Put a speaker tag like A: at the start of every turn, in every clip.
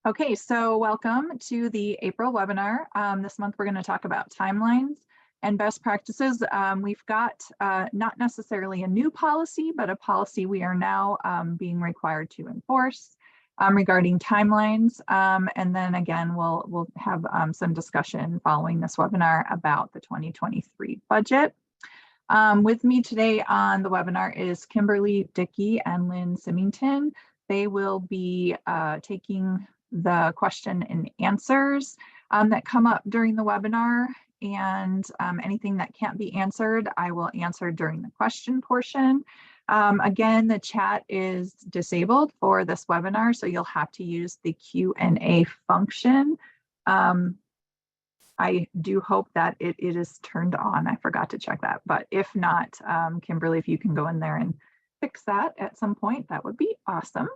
A: Okay, so welcome to the April webinar. This month we're going to talk about timelines and best practices. We've got not necessarily a new policy, but a policy we are now being required to enforce regarding timelines. And then again, we'll have some discussion following this webinar about the 2023 budget. With me today on the webinar is Kimberly Dickey and Lynn Symington. They will be taking the question and answers that come up during the webinar, and anything that can't be answered, I will answer during the question portion. Again, the chat is disabled for this webinar, so you'll have to use the Q&A function. I do hope that it is turned on. I forgot to check that, but if not, Kimberly, if you can go in there and fix that at some point, that would be awesome.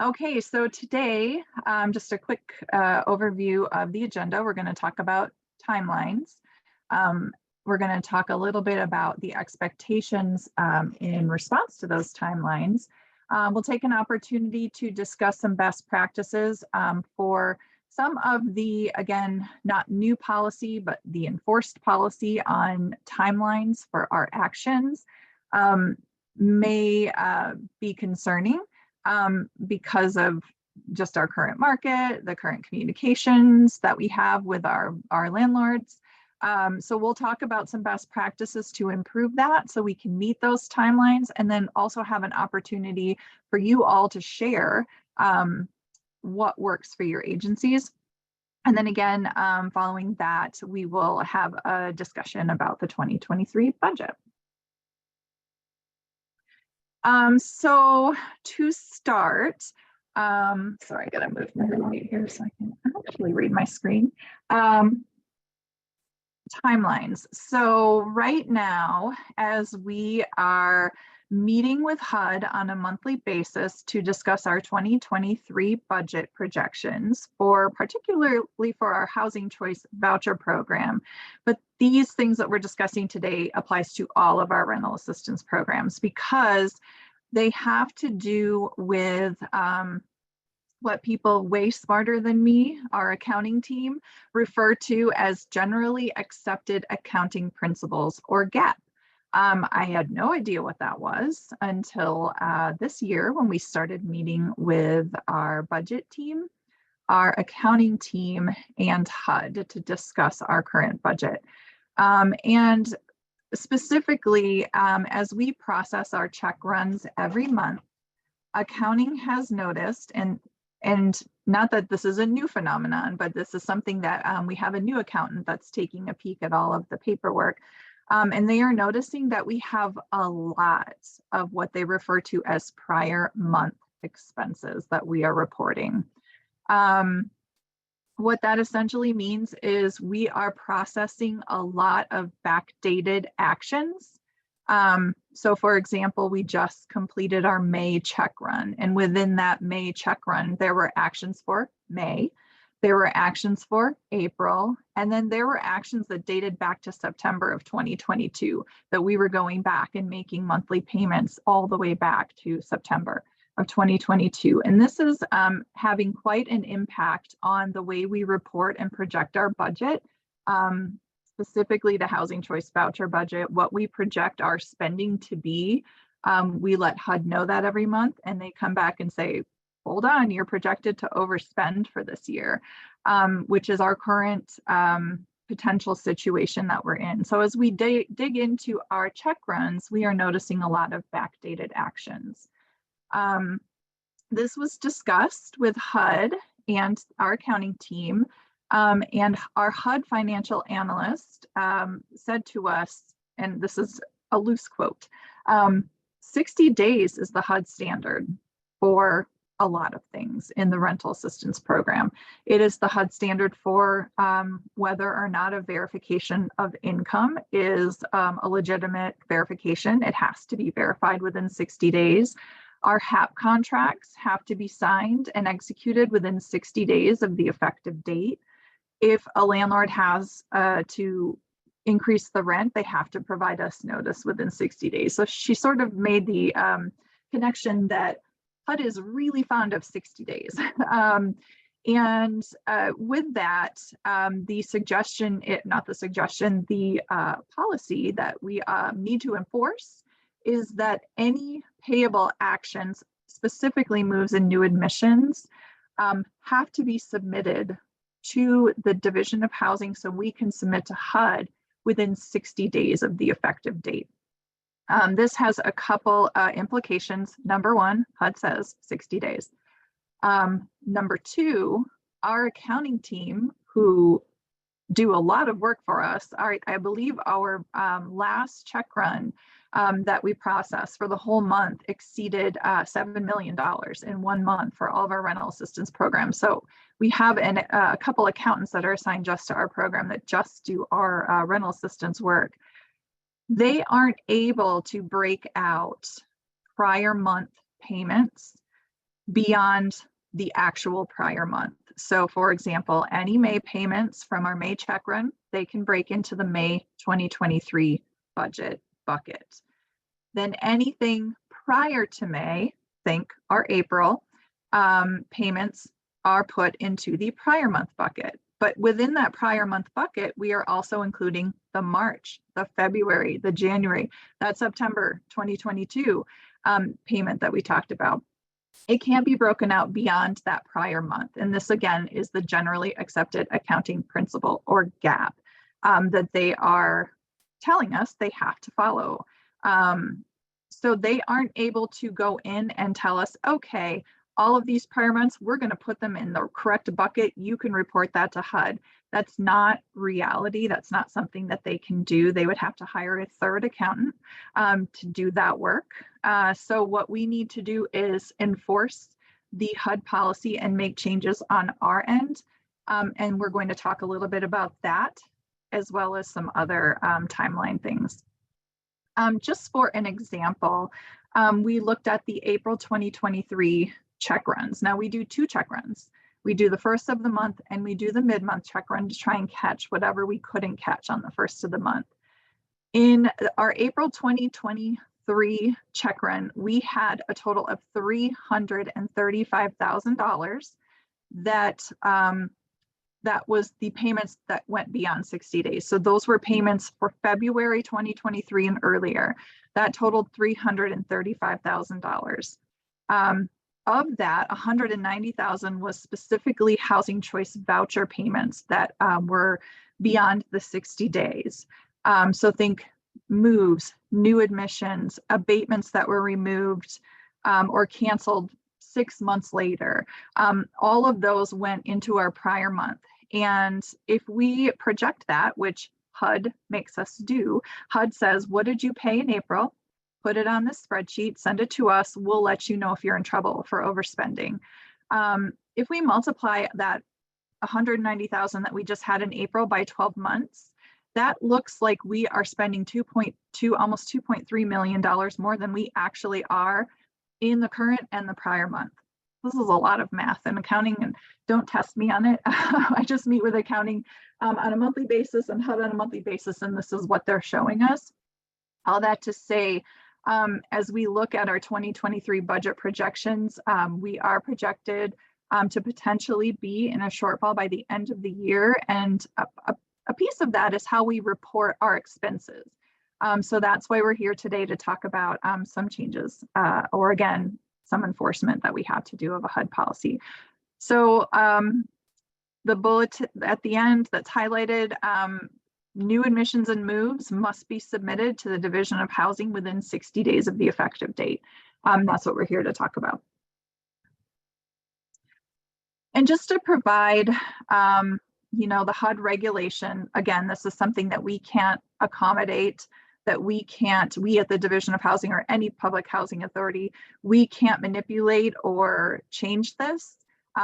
A: Okay, so today, just a quick overview of the agenda. We're going to talk about timelines. We're going to talk a little bit about the expectations in response to those timelines. We'll take an opportunity to discuss some best practices for some of the, again, not new policy, but the enforced policy on timelines for our actions may be concerning. Because of just our current market, the current communications that we have with our landlords. So we'll talk about some best practices to improve that so we can meet those timelines, and then also have an opportunity for you all to share what works for your agencies. And then again, following that, we will have a discussion about the 2023 budget. So to start, sorry, I gotta move my remote here so I can actually read my screen. Timelines. So right now, as we are meeting with HUD on a monthly basis to discuss our 2023 budget projections, for particularly for our Housing Choice Voucher Program. But these things that we're discussing today applies to all of our rental assistance programs, because they have to do with what people way smarter than me, our accounting team, refer to as generally accepted accounting principles, or GAAP. I had no idea what that was until this year when we started meeting with our budget team, our accounting team, and HUD to discuss our current budget. And specifically, as we process our check runs every month, accounting has noticed, and not that this is a new phenomenon, but this is something that we have a new accountant that's taking a peek at all of the paperwork. And they are noticing that we have a lot of what they refer to as prior month expenses that we are reporting. What that essentially means is we are processing a lot of backdated actions. So for example, we just completed our May check run, and within that May check run, there were actions for May, there were actions for April, and then there were actions that dated back to September of 2022 that we were going back and making monthly payments all the way back to September of 2022. And this is having quite an impact on the way we report and project our budget, specifically the Housing Choice Voucher budget, what we project our spending to be. We let HUD know that every month, and they come back and say, hold on, you're projected to overspend for this year, which is our current potential situation that we're in. So as we dig into our check runs, we are noticing a lot of backdated actions. This was discussed with HUD and our accounting team, and our HUD financial analyst said to us, and this is a loose quote, 60 days is the HUD standard for a lot of things in the rental assistance program. It is the HUD standard for whether or not a verification of income is a legitimate verification. It has to be verified within 60 days. Our HAP contracts have to be signed and executed within 60 days of the effective date. If a landlord has to increase the rent, they have to provide us notice within 60 days. So she sort of made the connection that HUD is really fond of 60 days. With that, the suggestion, the policy that we need to enforce is that any payable actions, specifically moves and new admissions, have to be submitted to the Division of Housing so we can submit to HUD within 60 days of the effective date. This has a couple implications. Number one, HUD says 60 days. Number two, our accounting team, who do a lot of work for us, I believe our last check run that we processed for the whole month exceeded $7 million in 1 month for all of our rental assistance programs. So we have a couple accountants that are assigned just to our program that just do our rental assistance work. They aren't able to break out prior month payments beyond the actual prior month. So for example, any May payments from our May check run, they can break into the May 2023 budget bucket. Then anything prior to May, think our April payments, are put into the prior month bucket. But within that prior month bucket, we are also including the March, the February, the January, that September 2022 payment that we talked about. It can't be broken out beyond that prior month. And this, again, is the generally accepted accounting principle, or GAAP, that they are telling us they have to follow. So they aren't able to go in and tell us, okay, all of these prior months, we're going to put them in the correct bucket. You can report that to HUD. That's not reality. That's not something that they can do. They would have to hire a third accountant to do that work. So what we need to do is enforce the HUD policy and make changes on our end. And we're going to talk a little bit about that, as well as some other timeline things. Just for an example, we looked at the April 2023 check runs. Now we do 2 check runs. We do the first of the month and we do the mid-month check run to try and catch whatever we couldn't catch on the first of the month. In our April 2023 check run, we had a total of $335,000 that was the payments that went beyond 60 days. So those were payments for February 2023 and earlier. That totaled $335,000. Of that, $190,000 was specifically housing choice voucher payments that were beyond the 60 days. So think moves, new admissions, abatements that were removed or canceled 6 months later. All of those went into our prior month. And if we project that, which HUD makes us do, HUD says, what did you pay in April? Put it on this spreadsheet, send it to us. We'll let you know if you're in trouble for overspending. If we multiply that $190,000 that we just had in April by 12 months, that looks like we are spending almost $2.3 million more than we actually are in the current and the prior month. This is a lot of math and accounting, and don't test me on it. I just meet with accounting on a monthly basis and HUD on a monthly basis, and this is what they're showing us. All that to say, as we look at our 2023 budget projections, we are projected to potentially be in a shortfall by the end of the year. And a piece of that is how we report our expenses. So that's why we're here today to talk about some changes or again, some enforcement that we have to do of a HUD policy. So the bullet at the end that's highlighted, new admissions and moves must be submitted to the Division of Housing within 60 days of the effective date. That's what we're here to talk about. And just to provide, the HUD regulation, again, this is something that we can't accommodate, that we at the Division of Housing or any public housing authority, we can't manipulate or change this.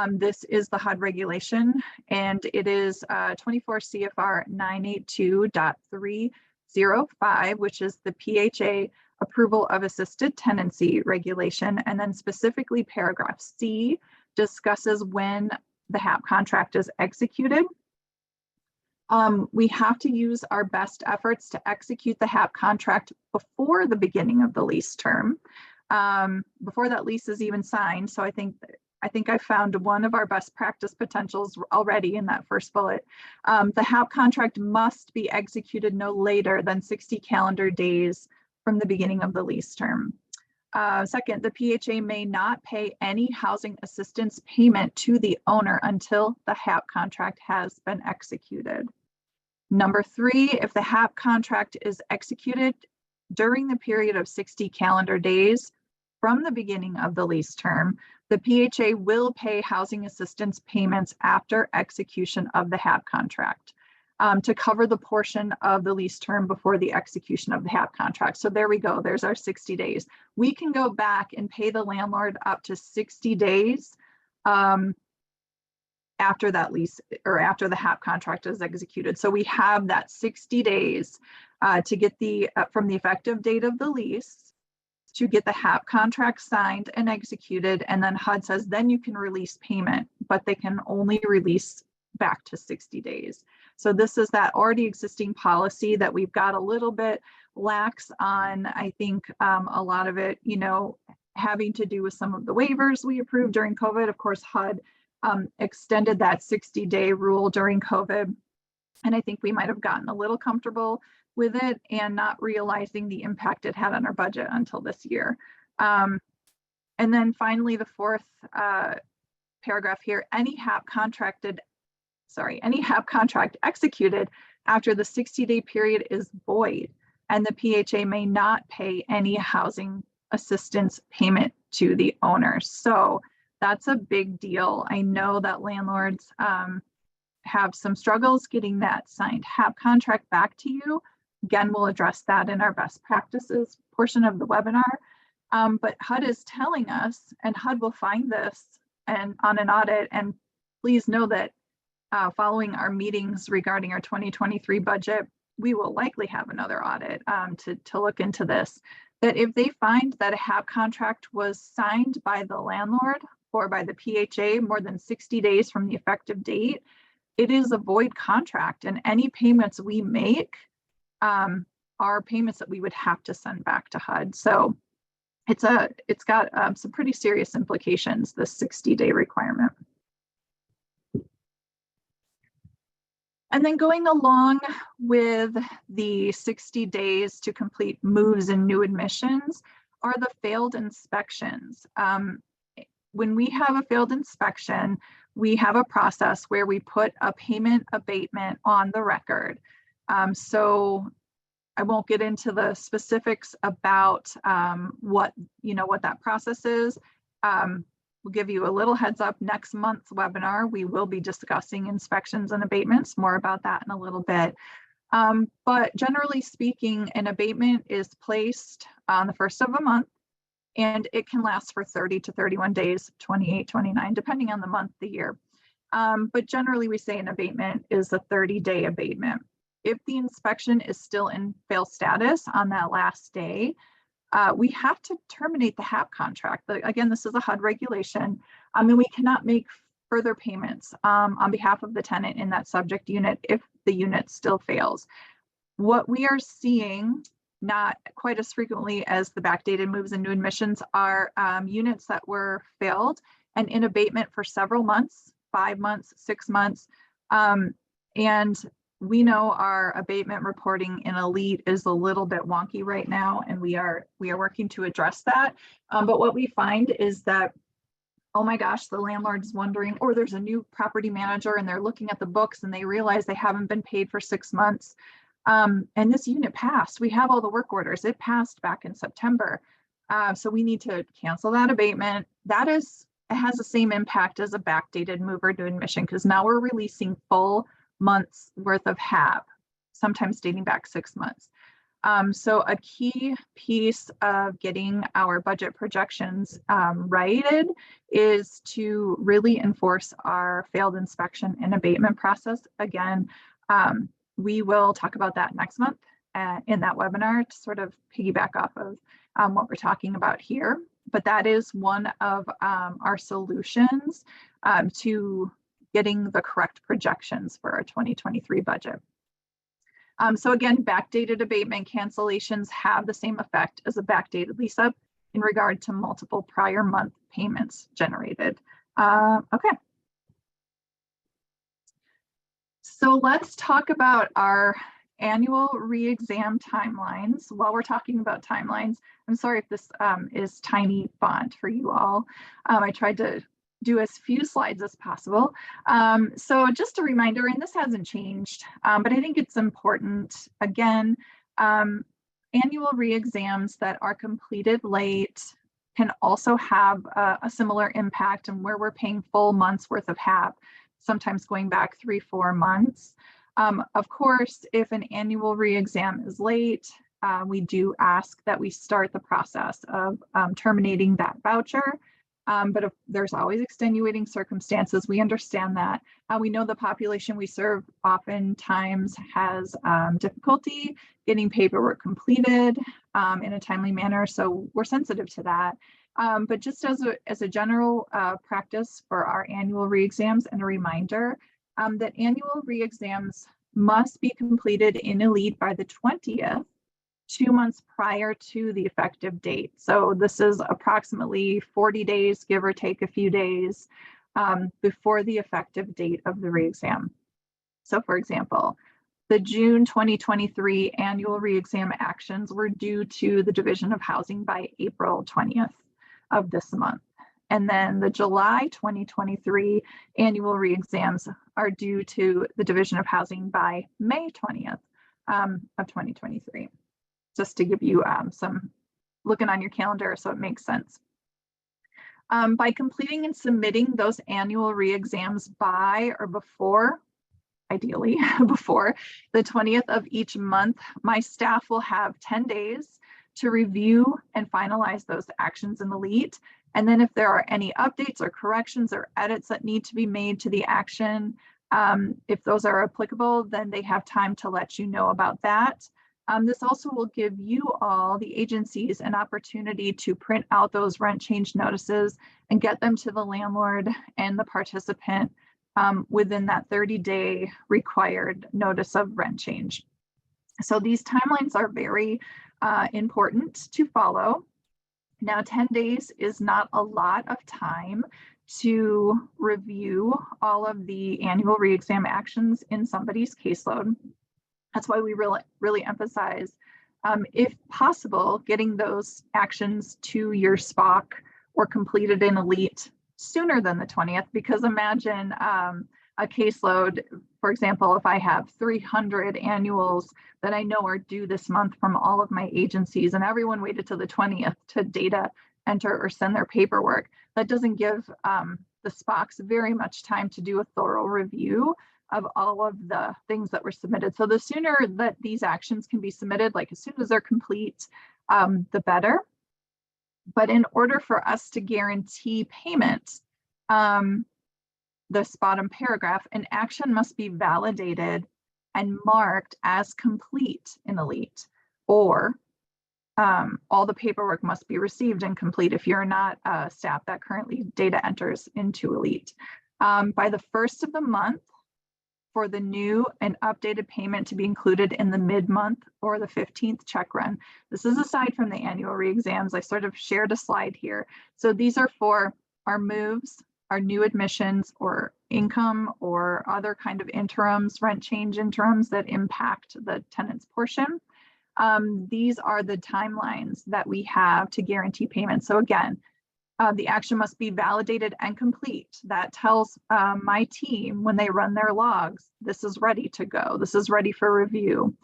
A: This is the HUD regulation, and it is 24 CFR 982.305, which is the PHA approval of assisted tenancy regulation. And then specifically paragraph C discusses when the HAP contract is executed. We have to use our best efforts to execute the HAP contract before the beginning of the lease term. before that lease is even signed. So I think I found one of our best practice potentials already in that first bullet. The HAP contract must be executed no later than 60 calendar days from the beginning of the lease term. Second, the PHA may not pay any housing assistance payment to the owner until the HAP contract has been executed. Number three, if the HAP contract is executed during the period of 60 calendar days from the beginning of the lease term, the PHA will pay housing assistance payments after execution of the HAP contract to cover the portion of the lease term before the execution of the HAP contract. So there we go, there's our 60 days. We can go back and pay the landlord up to 60 days after that lease or after the HAP contract is executed. So we have that 60 days to get the, from the effective date of the lease to get the HAP contract signed and executed. And then HUD says, then you can release payment, but they can only release back to 60 days. So this is that already existing policy that we've got a little bit lax on. I think a lot of it, you know, having to do with some of the waivers we approved during COVID. Of course, HUD extended that 60-day rule during COVID. And I think we might have gotten a little comfortable with it and not realizing the impact it had on our budget until this year. And then finally, the fourth paragraph here, any HAP contract executed after the 60-day period is void, and the PHA may not pay any housing assistance payment to the owner. So that's a big deal. I know that landlords have some struggles getting that signed HAP contract back to you. Again, we'll address that in our best practices portion of the webinar. But HUD is telling us, and HUD will find this and on an audit, and please know that following our meetings regarding our 2023 budget, we will likely have another audit to look into this, that if they find that a HAP contract was signed by the landlord or by the PHA more than 60 days from the effective date, it is a void contract, and any payments we make are payments that we would have to send back to HUD. So it's got some pretty serious implications, the 60-day requirement. And then going along with the 60 days to complete moves and new admissions are the failed inspections. When we have a failed inspection, we have a process where we put a payment abatement on the record. So I won't get into the specifics about what that process is. We'll give you a little heads up. Next month's webinar, we will be discussing inspections and abatements. More about that in a little bit. But generally speaking, an abatement is placed on the first of a month, and it can last for 30 to 31 days, 28, 29, depending on the month, the year. But generally, we say an abatement is a 30-day abatement. If the inspection is still in fail status on that last day, we have to terminate the HAP contract. Again, this is a HUD regulation, and we cannot make further payments on behalf of the tenant in that subject unit if the unit still fails. What we are seeing, not quite as frequently as the backdated moves and new admissions, are units that were failed and in abatement for several months, 5 months, 6 months. And we know our abatement reporting in Elite is a little bit wonky right now, and we are working to address that. But what we find is that, oh my gosh, the landlord's wondering, or there's a new property manager and they're looking at the books and they realize they haven't been paid for 6 months. And this unit passed. We have all the work orders. It passed back in September. So we need to cancel that abatement. It has the same impact as a backdated move or new admission, because now we're releasing full months worth of HAP, sometimes dating back 6 months. So a key piece of getting our budget projections righted is to really enforce our failed inspection and abatement process. Again, we will talk about that next month in that webinar to sort of piggyback off of what we're talking about here. But that is one of our solutions to getting the correct projections for our 2023 budget. So again, backdated abatement cancellations have the same effect as a backdated lease up. in regard to multiple prior month payments generated. Okay. So let's talk about our annual re-exam timelines. While we're talking about timelines, I'm sorry if this is tiny font for you all. I tried to do as few slides as possible. So just a reminder, and this hasn't changed, but I think it's important. Again, annual re-exams that are completed late can also have a similar impact, and where we're paying full months worth of HAP, sometimes going back 3-4 months. Of course, if an annual re-exam is late, we do ask that we start the process of terminating that voucher. But if there's always extenuating circumstances, we understand that. We know the population we serve oftentimes has difficulty getting paperwork completed in a timely manner, so we're sensitive to that. But just as a general practice for our annual re-exams, and a reminder that annual re-exams must be completed in Elite by the 20th, 2 months prior to the effective date. So this is approximately 40 days, give or take a few days, before the effective date of the re-exam. So for example, the June 2023 annual re-exam actions were due to the Division of Housing by April 20th of this month. And then the July 2023 annual re-exams are due to the Division of Housing by May 20th of 2023. Just to give you some looking on your calendar so it makes sense. By completing and submitting those annual re-exams by or before, ideally before the 20th of each month, my staff will have 10 days to review and finalize those actions in Elite. And then if there are any updates or corrections or edits that need to be made to the action, if those are applicable, then they have time to let you know about that. This also will give you all, the agencies, an opportunity to print out those rent change notices and get them to the landlord and the participant within that 30-day required notice of rent change. So these timelines are very important to follow. Now, 10 days is not a lot of time to review all of the annual re-exam actions in somebody's caseload. That's why we really emphasize, if possible, getting those actions to your SPOC or completed in Elite sooner than the 20th, because imagine a caseload, for example, if I have 300 annuals that I know are due this month from all of my agencies and everyone waited till the 20th to data enter or send their paperwork, that doesn't give the SPOCs very much time to do a thorough review of all of the things that were submitted. So the sooner that these actions can be submitted, like as soon as they're complete, the better. But in order for us to guarantee payment, this bottom paragraph, an action must be validated and marked as complete in Elite, or all the paperwork must be received and complete if you're not a staff that currently data enters into Elite. By the 1st of the month, for the new and updated payment to be included in the mid-month or the 15th check run. This is aside from the annual re-exams. I sort of shared a slide here. So these are for our moves, our new admissions, or income, or other kind of interims, rent change interims that impact the tenant's portion. These are the timelines that we have to guarantee payment. So again, the action must be validated and complete. That tells my team when they run their logs, this is ready to go, this is ready for review,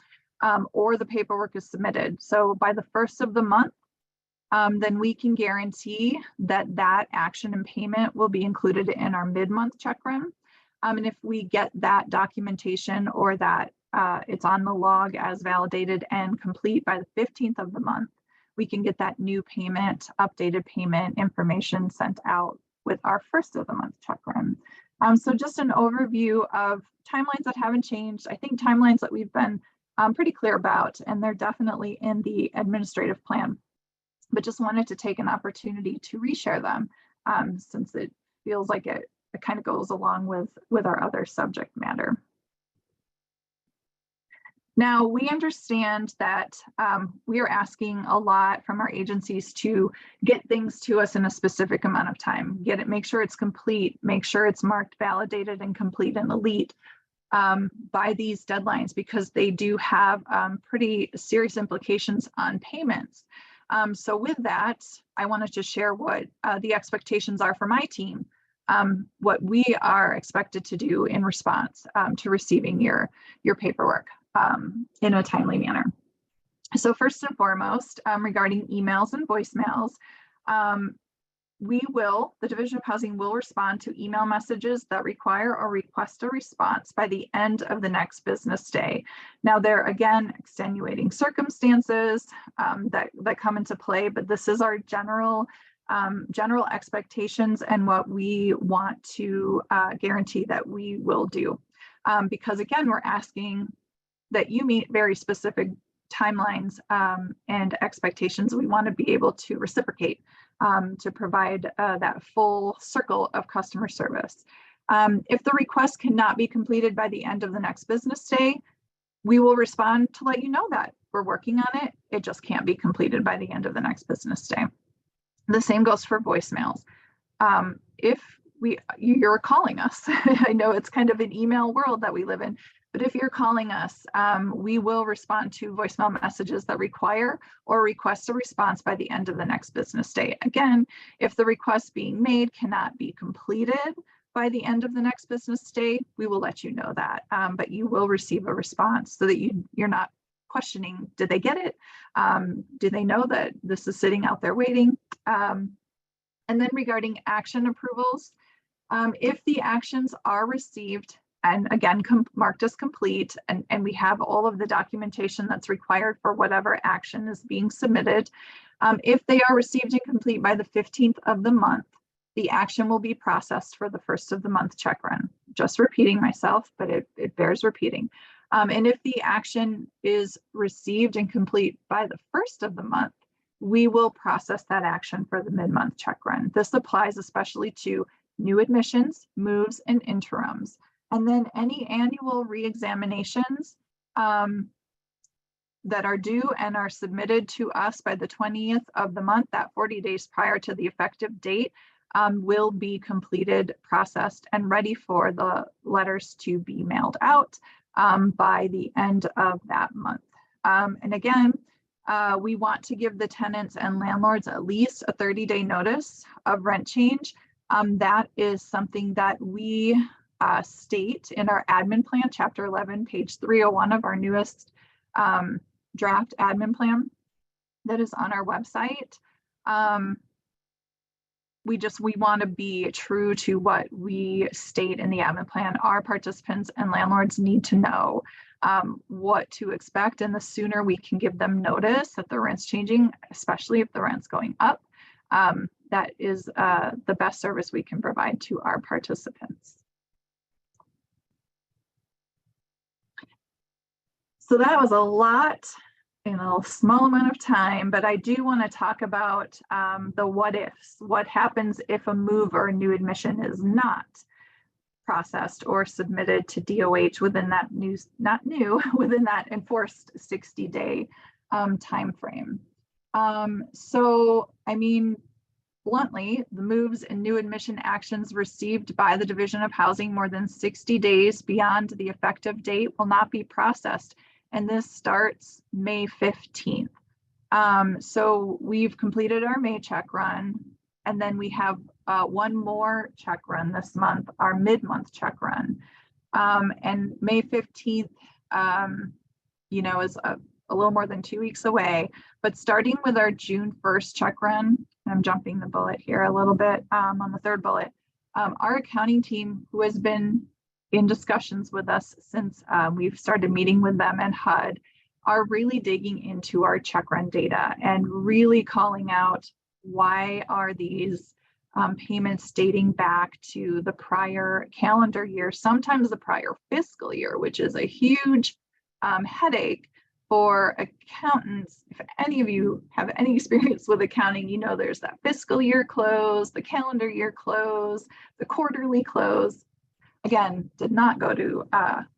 A: or the paperwork is submitted. So by the 1st of the month, then we can guarantee that that action and payment will be included in our mid-month check run. And if we get that documentation or that it's on the log as validated and complete by the 15th of the month, we can get that new payment, updated payment information sent out with our 1st of the month check run. So just an overview of timelines that haven't changed. I think timelines that we've been pretty clear about, and they're definitely in the administrative plan, but just wanted to take an opportunity to reshare them since it feels like it kind of goes along with our other subject matter. Now, we understand that we are asking a lot from our agencies to get things to us in a specific amount of time, make sure it's complete, make sure it's marked, validated, and complete and elite by these deadlines, because they do have pretty serious implications on payments. So with that, I wanted to share what the expectations are for my team, what we are expected to do in response to receiving your paperwork in a timely manner. So first and foremost, regarding emails and voicemails, the Division of Housing will respond to email messages that require or request a response by the end of the next business day. Now, there are, again, extenuating circumstances that come into play, but this is our general expectations and what we want to guarantee that we will do. Because again, we're asking that you meet very specific timelines and expectations. We want to be able to reciprocate to provide that full circle of customer service. If the request cannot be completed by the end of the next business day, we will respond to let you know that we're working on it. It just can't be completed by the end of the next business day. The same goes for voicemails. If you're calling us, I know it's kind of an email world that we live in, but if you're calling us, we will respond to voicemail messages that require or request a response by the end of the next business day. Again, if the request being made cannot be completed by the end of the next business day, we will let you know that, but you will receive a response so that you're not questioning, did they get it? Do they know that this is sitting out there waiting? And then regarding action approvals, if the actions are received and again marked as complete, and we have all of the documentation that's required for whatever action is being submitted, if they are received and complete by the 15th of the month, the action will be processed for the first of the month check run. Just repeating myself, but it bears repeating. And if the action is received and complete by the first of the month, we will process that action for the mid-month check run. This applies especially to new admissions, moves, and interims. And then any annual reexaminations that are due and are submitted to us by the 20th of the month, that 40 days prior to the effective date, will be completed, processed, and ready for the letters to be mailed out by the end of that month. And again, we want to give the tenants and landlords at least a 30-day notice of rent change. That is something that we state in our admin plan, chapter 11, page 301 of our newest draft admin plan that is on our website. We want to be true to what we state in the admin plan. Our participants and landlords need to know what to expect, and the sooner we can give them notice that the rent's changing, especially if the rent's going up, that is the best service we can provide to our participants. So that was a lot in a small amount of time, but I do want to talk about the what ifs. What happens if a move or a new admission is not processed or submitted to DOH within that within that enforced 60-day time frame. So, I mean, bluntly, the moves and new admission actions received by the Division of Housing more than 60 days beyond the effective date will not be processed. And this starts May 15th. So we've completed our May check run, and then we have one more check run this month, our mid-month check run. And May 15th, is a little more than 2 weeks away, but starting with our June 1st check run, I'm jumping the bullet here a little bit on the third bullet, our accounting team, who has been in discussions with us since we've started meeting with them and HUD, are really digging into our check run data and really calling out why are these payments dating back to the prior calendar year, sometimes the prior fiscal year, which is a huge headache for accountants. If any of you have any experience with accounting, you know there's that fiscal year close, the calendar year close, the quarterly close. Again, did not go to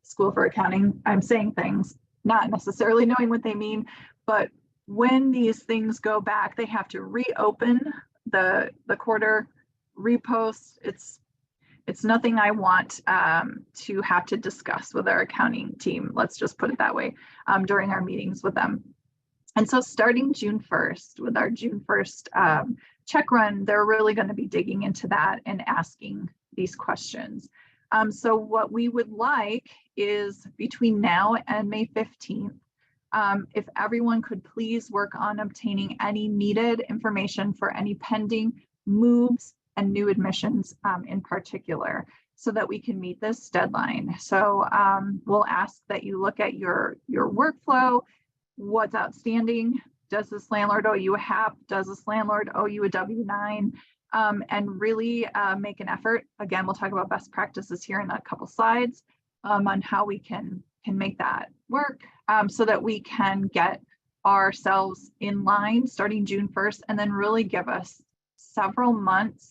A: school for accounting. I'm saying things. not necessarily knowing what they mean, but when these things go back, they have to reopen the quarter, repost. It's nothing I want to have to discuss with our accounting team. Let's just put it that way during our meetings with them. And so starting June 1st, with our June 1st check run, they're really going to be digging into that and asking these questions. So what we would like is between now and May 15th, if everyone could please work on obtaining any needed information for any pending moves and new admissions in particular, so that we can meet this deadline. So we'll ask that you look at your workflow, what's outstanding. Does this landlord owe you a HAP? Does this landlord owe you a W-9? And really make an effort. Again, we'll talk about best practices here in a couple slides on how we can make that work so that we can get ourselves in line starting June 1st, and then really give us several months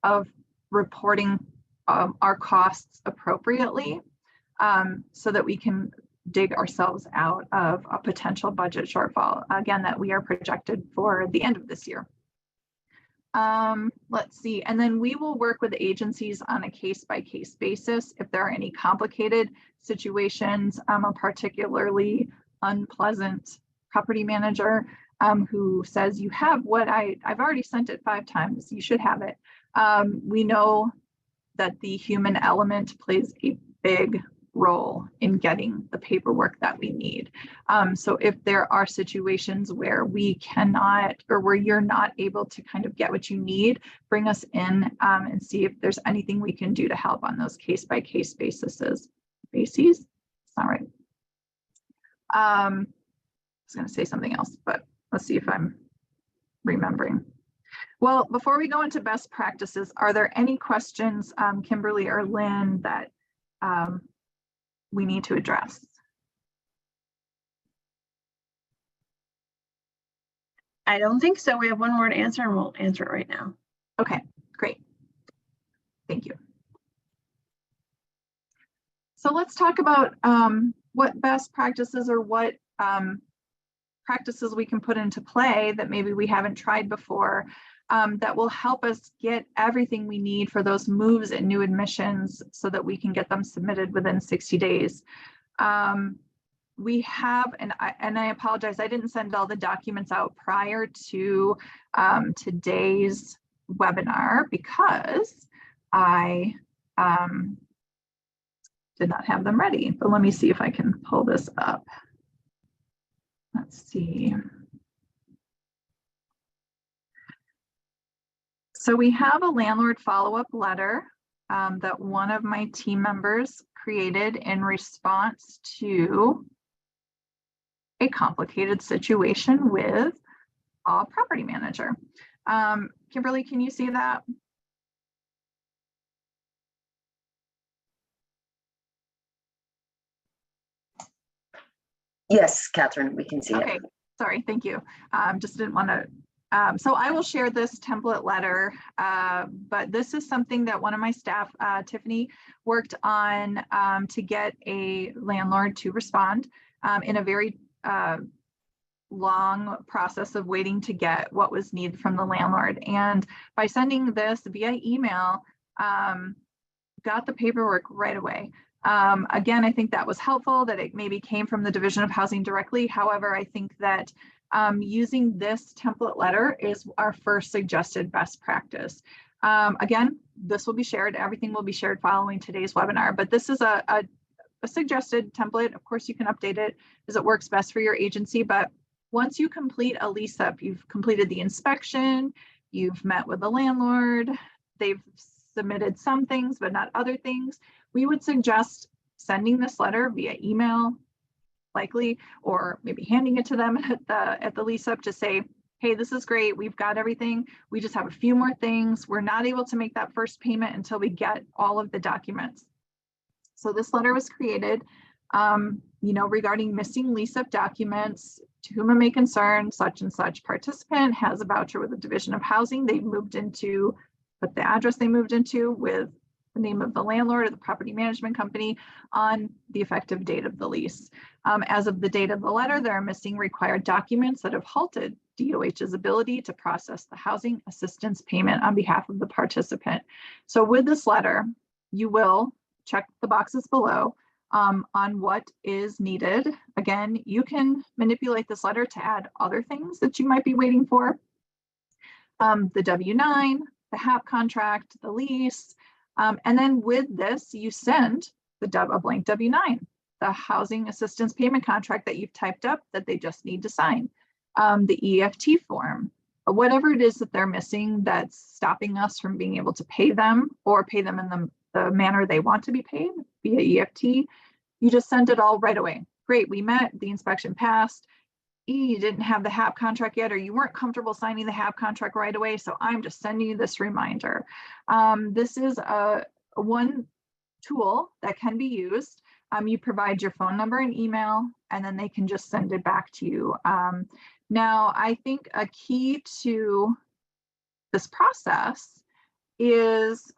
A: of reporting our costs appropriately so that we can dig ourselves out of a potential budget shortfall, again, that we are projected for the end of this year. Let's see, and then we will work with agencies on a case-by-case basis. If there are any complicated situations, a particularly unpleasant property manager who says, you have what I've already sent it 5 times, you should have it. We know that the human element plays a big role in getting the paperwork that we need. So if there are situations where we cannot, or where you're not able to kind of get what you need, bring us in and see if there's anything we can do to help on those case-by-case bases. It's not right. I was going to say something else, but let's see if I'm remembering. Well, before we go into best practices, are there any questions, Kimberly or Lynn, that we need to address?
B: I don't think so. We have one more to answer and we'll answer it right now.
A: Okay, great. Thank you. So let's talk about what best practices or what practices we can put into play that maybe we haven't tried before that will help us get everything we need for those moves and new admissions so that we can get them submitted within 60 days. We have, and I apologize, I didn't send all the documents out prior to today's webinar because I did not have them ready, but let me see if I can pull this up. Let's see. So we have a landlord follow-up letter that one of my team members created in response to a complicated situation with a property manager. Kimberly, can you see that?
C: Yes, Catherine, we can see it.
A: Okay, sorry, thank you. Just didn't want to. So I will share this template letter, but this is something that one of my staff, Tiffany, worked on to get a landlord to respond in a very long process of waiting to get what was needed from the landlord. And by sending this via email, got the paperwork right away. Again, I think that was helpful that it maybe came from the Division of Housing directly. However, I think that using this template letter is our first suggested best practice. Again, this will be shared. Everything will be shared following today's webinar, but this is a suggested template. Of course, you can update it as it works best for your agency, but once you complete a lease up, you've completed the inspection, you've met with the landlord, they've submitted some things, but not other things, we would suggest sending this letter via email, likely, or maybe handing it to them at the lease up to say, hey, this is great, we've got everything, we just have a few more things, we're not able to make that first payment until we get all of the documents. So this letter was created, regarding missing lease up documents, to whom it may concern, such and such participant has a voucher with the Division of Housing. They've moved into, put the address they moved into with the name of the landlord or the property management company on the effective date of the lease. As of the date of the letter, there are missing required documents that have halted DOH's ability to process the housing assistance payment on behalf of the participant. So with this letter, you will check the boxes below on what is needed. Again, you can manipulate this letter to add other things that you might be waiting for. The W-9, the HAP contract, the lease, and then with this, you send a blank W-9, the housing assistance payment contract that you've typed up that they just need to sign, the EFT form, whatever it is that they're missing that's stopping us from being able to pay them or pay them in the manner they want to be paid via EFT. You just send it all right away. Great, we met, the inspection passed. You didn't have the HAP contract yet, or you weren't comfortable signing the HAP contract right away, so I'm just sending you this reminder. This is one tool that can be used. You provide your phone number and email, and then they can just send it back to you. Now, I think a key to this process is,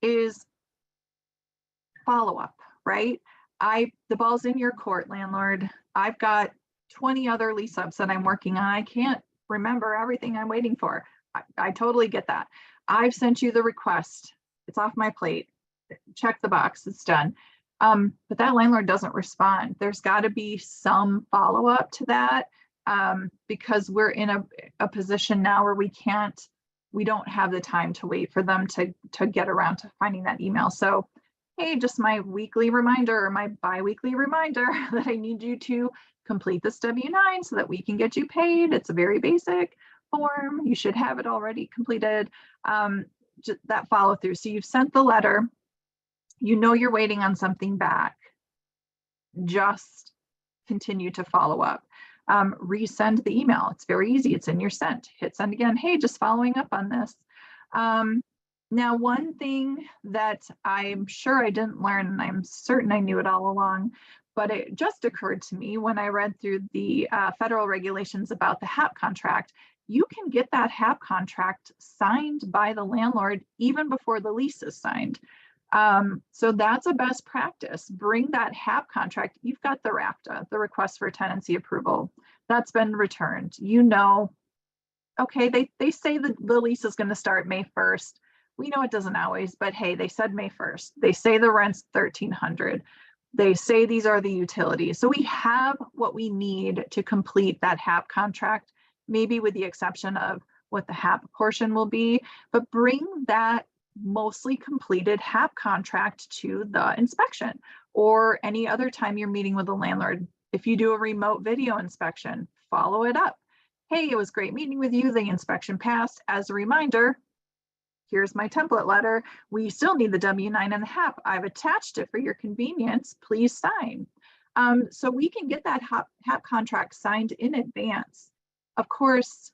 A: is follow-up, right? The ball's in your court, landlord. I've got 20 other lease ups that I'm working on. I can't remember everything I'm waiting for. I totally get that. I've sent you the request. It's off my plate. Check the box, it's done. But that landlord doesn't respond. There's got to be some follow-up to that, because we're in a position now where we don't have the time to wait for them to get around to finding that email. So hey, just my weekly reminder or my bi-weekly reminder that I need you to complete this W-9 so that we can get you paid. It's a very basic form. You should have it already completed. Just that follow through. So you've sent the letter, you know you're waiting on something back. Just continue to follow up. Resend the email. It's very easy. It's in your sent. Hit send again. Hey, just following up on this. Now, one thing that I'm sure I didn't learn, and I'm certain I knew it all along, but it just occurred to me when I read through the federal regulations about the HAP contract, you can get that HAP contract signed by the landlord even before the lease is signed. So that's a best practice. Bring that HAP contract. You've got the RAFTA, the request for tenancy approval. That's been returned. You know, okay, they say that the lease is going to start May 1st. We know it doesn't always, but hey, they said May 1st. They say the rent's $1,300. They say these are the utilities. So we have what we need to complete that HAP contract, maybe with the exception of what the HAP portion will be, but bring that mostly completed HAP contract to the inspection or any other time you're meeting with the landlord. If you do a remote video inspection, follow it up. Hey, it was great meeting with you. The inspection passed. As a reminder, here's my template letter. We still need the W-9 and the HAP. I've attached it for your convenience. Please sign. So we can get that HAP contract signed in advance. Of course,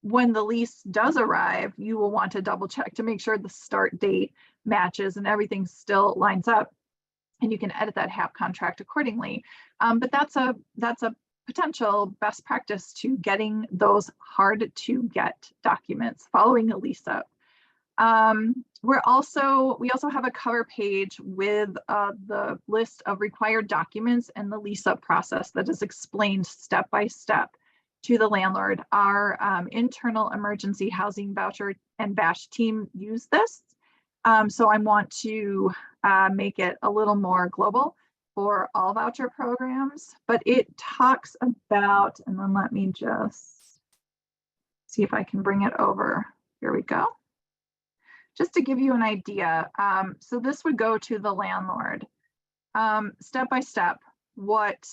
A: when the lease does arrive, you will want to double check to make sure the start date matches and everything still lines up, and you can edit that HAP contract accordingly. But that's a potential best practice to getting those hard to get documents following a lease up. We also have a cover page with the list of required documents and the lease up process that is explained step by step to the landlord. Our internal emergency housing voucher and BASH team use this. So I want to make it a little more global for all voucher programs, but it talks about, and then let me just see if I can bring it over. Here we go. Just to give you an idea, so this would go to the landlord. Step by step, what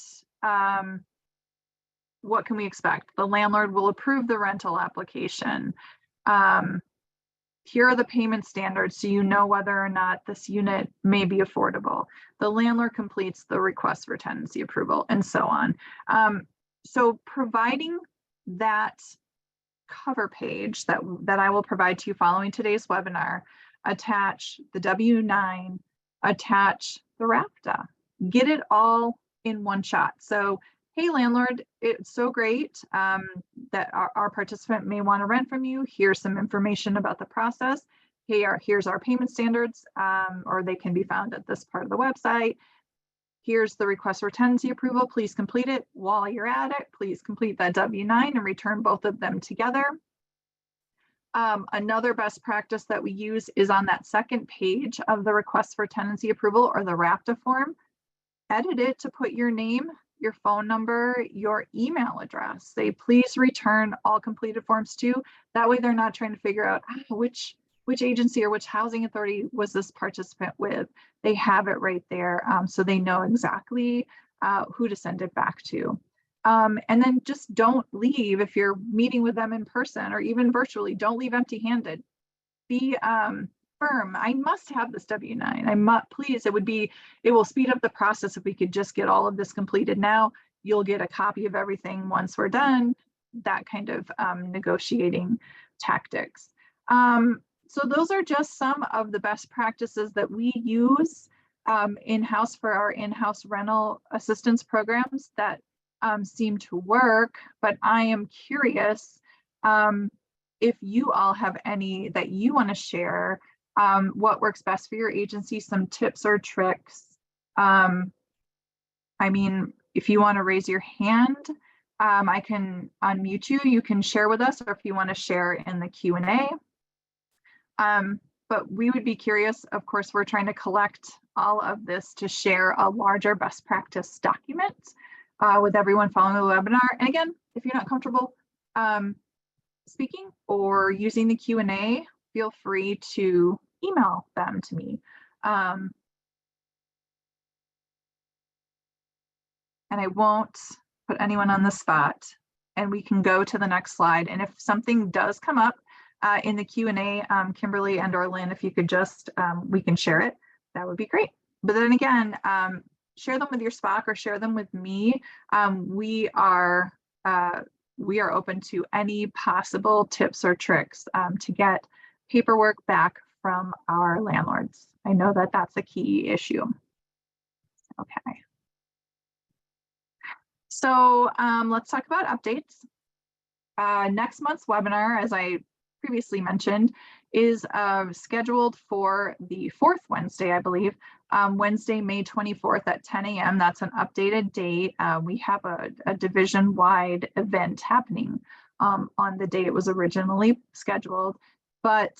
A: can we expect? The landlord will approve the rental application. Here are the payment standards so you know whether or not this unit may be affordable. The landlord completes the request for tenancy approval and so on. So providing that cover page that I will provide to you following today's webinar, attach the W-9, attach the RAFTA, get it all in one shot. So, hey landlord, it's so great. that our participant may want to rent from you. Here's some information about the process. Here's our payment standards, or they can be found at this part of the website. Here's the request for tenancy approval. Please complete it. While you're at it, please complete that W-9 and return both of them together. Another best practice that we use is on that second page of the request for tenancy approval, or the RAPTA form. Edit it to put your name, your phone number, your email address. Say, please return all completed forms to. That way they're not trying to figure out which agency or which housing authority was this participant with. They have it right there, so they know exactly who to send it back to. And then just don't leave if you're meeting with them in person or even virtually. Don't leave empty-handed. Be firm. I must have this W-9. Please, it will speed up the process if we could just get all of this completed now. You'll get a copy of everything once we're done. That kind of negotiating tactics. So those are just some of the best practices that we use in-house for our in-house rental assistance programs that seem to work, but I am curious if you all have any that you want to share, what works best for your agency, some tips or tricks. I mean, if you want to raise your hand, I can unmute you. You can share with us, or if you want to share in the Q&A. But we would be curious. Of course, we're trying to collect all of this to share a larger best practice document with everyone following the webinar. And again, if you're not comfortable speaking or using the Q&A, feel free to email them to me. And I won't put anyone on the spot, and we can go to the next slide. And if something does come up in the Q&A, Kimberly and or Lynn, if you could just, we can share it, that would be great. But then again, share them with your SPOC or share them with me. We are open to any possible tips or tricks to get paperwork back from our landlords. I know that that's a key issue. Okay. So let's talk about updates. Next month's webinar, as I previously mentioned, is scheduled for the 4th Wednesday, I believe, Wednesday, May 24th at 10 a.m. That's an updated date. We have a division-wide event happening on the day it was originally scheduled, but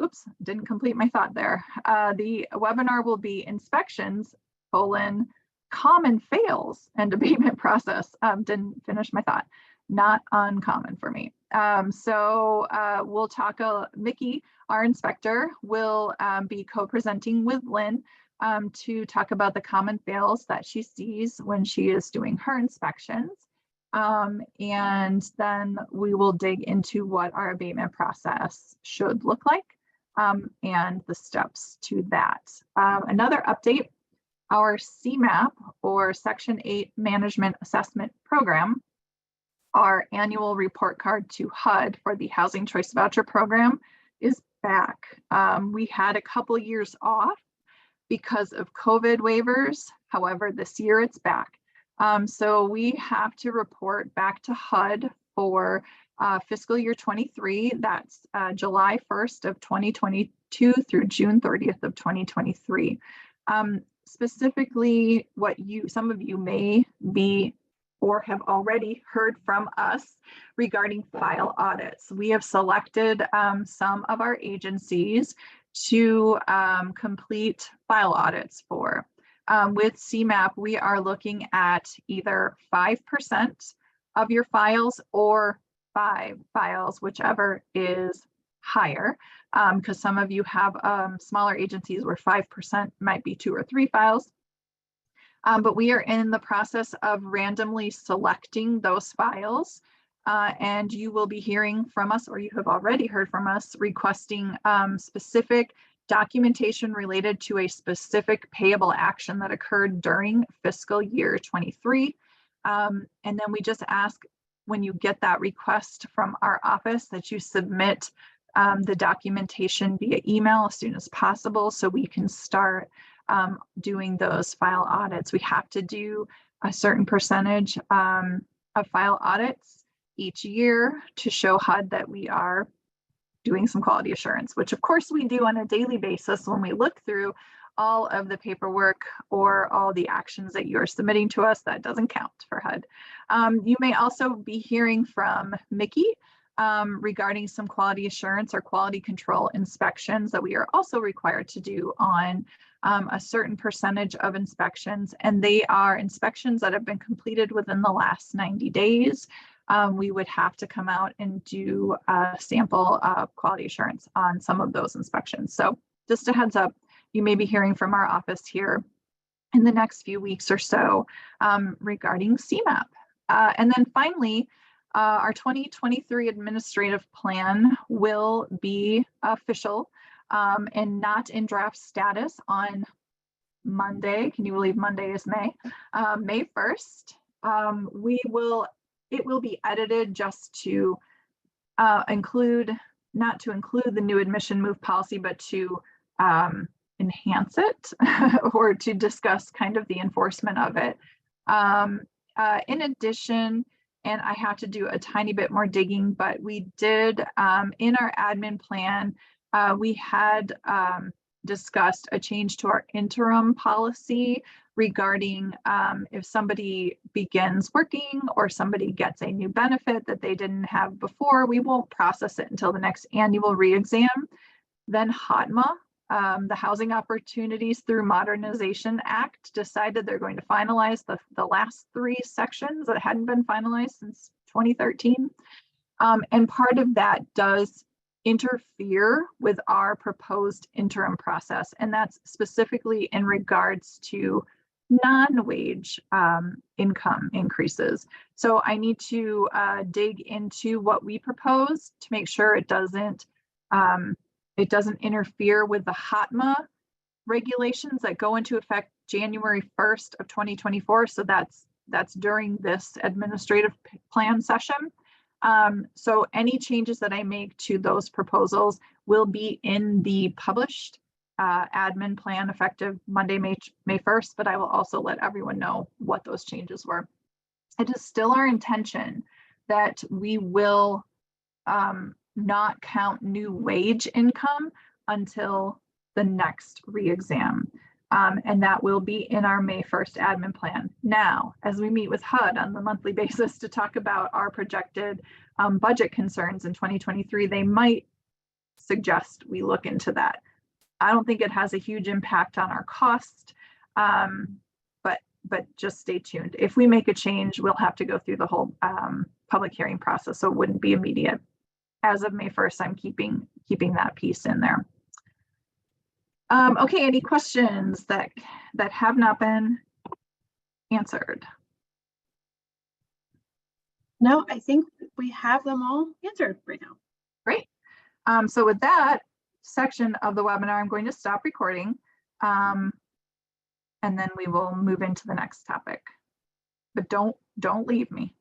A: oops, didn't complete my thought there. The webinar will be inspections, common fails and abatement process. Didn't finish my thought. Not uncommon for me. So we'll talk, Mickey, our inspector, will be co-presenting with Lynn to talk about the common fails that she sees when she is doing her inspections. And then we will dig into what our abatement process should look like and the steps to that. Another update, our CMAP, or Section 8 Management Assessment Program, our annual report card to HUD for the Housing Choice Voucher Program, is back. We had a couple years off because of COVID waivers. However, this year it's back. So we have to report back to HUD for fiscal year 23. That's July 1st of 2022 through June 30th of 2023. Specifically, what some of you may be or have already heard from us regarding file audits. We have selected some of our agencies to complete file audits for. With CMAP, we are looking at either 5% of your files or 5 files, whichever is higher, because some of you have smaller agencies where 5% might be 2 or 3 files. But we are in the process of randomly selecting those files, and you will be hearing from us, or you have already heard from us, requesting specific documentation related to a specific payable action that occurred during fiscal year 23. And then we just ask, when you get that request from our office, that you submit the documentation via email as soon as possible so we can start doing those file audits. We have to do a certain percentage of file audits each year to show HUD that we are doing some quality assurance, which of course we do on a daily basis when we look through all of the paperwork or all the actions that you're submitting to us. That doesn't count for HUD. You may also be hearing from Mickey regarding some quality assurance or quality control inspections that we are also required to do on a certain percentage of inspections, and they are inspections that have been completed within the last 90 days. We would have to come out and do a sample quality assurance on some of those inspections. So just a heads up, you may be hearing from our office here in the next few weeks or so regarding CMAP. And then finally, our 2023 administrative plan will be official and not in draft status on Monday. Can you believe Monday is May? May 1st. It will be edited just to not to include the new admission move policy, but to enhance it or to discuss kind of the enforcement of it. In addition, and I have to do a tiny bit more digging, but we did in our admin plan, we had discussed a change to our interim policy regarding if somebody begins working or somebody gets a new benefit that they didn't have before, we won't process it until the next annual re-exam. Then HOTMA, the Housing Opportunities Through Modernization Act, decided they're going to finalize the last 3 sections that hadn't been finalized since 2013. And part of that does interfere with our proposed interim process. And that's specifically in regards to non-wage income increases. So I need to dig into what we propose to make sure it doesn't interfere with the HOTMA regulations that go into effect January 1st of 2024. So that's during this administrative plan session. So any changes that I make to those proposals will be in the published admin plan effective Monday, May 1st, but I will also let everyone know what those changes were. It is still our intention that we will not count new wage income until the next re-exam. And that will be in our May 1st admin plan. Now, as we meet with HUD on the monthly basis to talk about our projected budget concerns in 2023, they might suggest we look into that. I don't think it has a huge impact on our cost, but just stay tuned. If we make a change, we'll have to go through the whole public hearing process, so it wouldn't be immediate. As of May 1st, I'm keeping that piece in there. Okay, any questions that have not been answered?
B: No, I think we have them all answered right now.
A: Great. So with that section of the webinar, I'm going to stop recording, and then we will move into the next topic. But don't leave me.